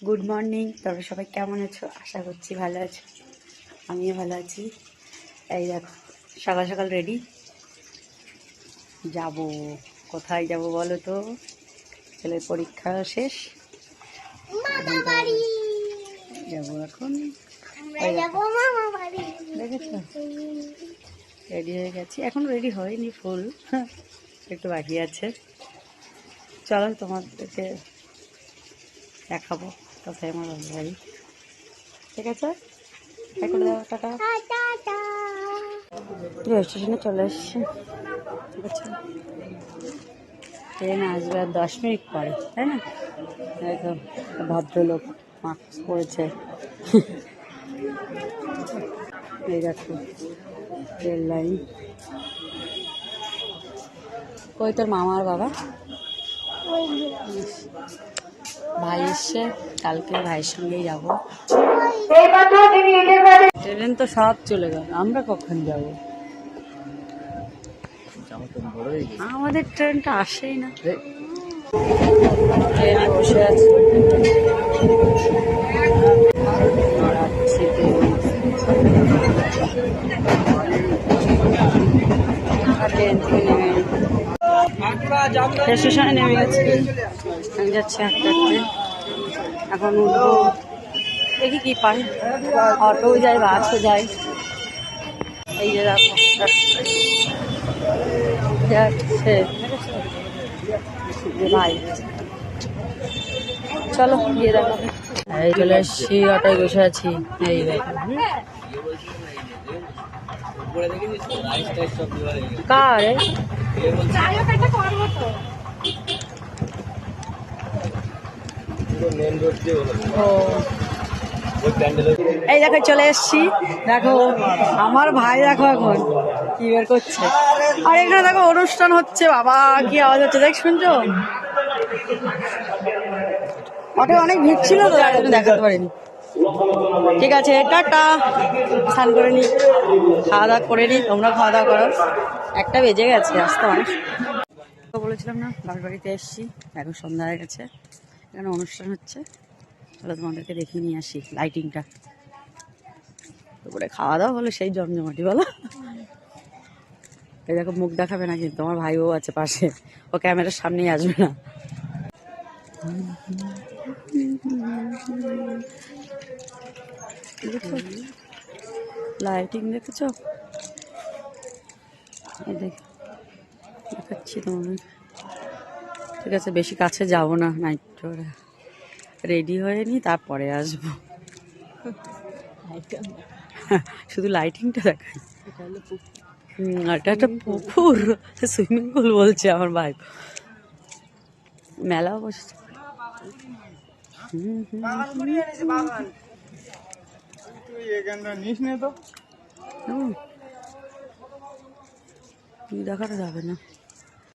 Good morning. তবে সবাই কেমন আছো? আশা করছি ভালো আছো, আমিও ভালো আছি। এই দেখো সকাল সকাল রেডি, যাব কোথায় যাব বলো তো? ছেলের পরীক্ষা শেষ, যাবো এখন। দেখেছো রেডি হয়ে গেছি, এখন রেডি হয়নি ফুল, একটু বাকি আছে। চলো তোমাদেরকে দেখাবো কোথায় আমার বাড়ি। ঠিক আছে, করে দাও টাটা। রেল স্টেশনে চলে এসছি, ঠিক আছে। ট্রেন আসবে আর 10 মিনিট পরে, তাই না? একদম ভদ্রলোক মাস্ক পরেছে। এই দেখো রেল লাইন। কই তোর মামা আর বাবা? ভাই এসছে, কালকে ভাইয়ের সঙ্গেই যাবো। ট্রেন তো সব চলে গেল, আমরা কখন যাব? আমাদের ট্রেনটা আসেই না। ট্রেনে বসে আছি, ট্রেন থেকে নেমে স্টেশনে নেমে গেছি। আমি যাচ্ছি একটা ট্রেন, এখন উঠবো। দেখি কি পাই, অটো যায় বাসও যায়। এই যে দেখো যাচ্ছে ভাই, চলো গিয়ে দেখো। এই চলে এসছি, অটোয় বসে আছি। এই দেখো কার এই দেখো চলে এসছি। দেখো আমার ভাই, দেখো এখন কি বের করছে। আর এখানে দেখো অনুষ্ঠান হচ্ছে, বাবা কি আওয়াজ হচ্ছে, দেখ শুনছো? অটো অনেক ভিড় ছিল তো, তার জন্য দেখাতে পারিনি। ঠিক আছে টাটা, স্নান করে নি, খাওয়া দাওয়া করে নি। তোমরা খাওয়া দাওয়া করো, 1টা বেজে গেছে, আসতে অনেক। বলেছিলাম না বাবার বাড়িতে এসছি, এখন সন্ধ্যা হয়ে গেছে, এখানে অনুষ্ঠান হচ্ছে। তাহলে তোমাদেরকে দেখিয়ে নিয়ে আসি লাইটিংটা। দুপুরে খাওয়া দাওয়া হলো সেই জমজমাটি, বলো? এই দেখো মুখ দেখাবে না কিন্তু, আমার ভাই বউ আছে পাশে, ও ক্যামেরার সামনেই আসবে না। লাইটিং দেখেছো? দেখাচ্ছি তোমাদের। ঠিক আছে, বেশি কাছে যাবো না, নাইট রেডি হয়ে নি, তারপরে আসবো। শুধু লাইটিংটা দেখাই। এটা একটা পুকুর, সুইমিং পুল বলছে আমার ভাই। মেলাও বসেছে। দেখানো যাবে না।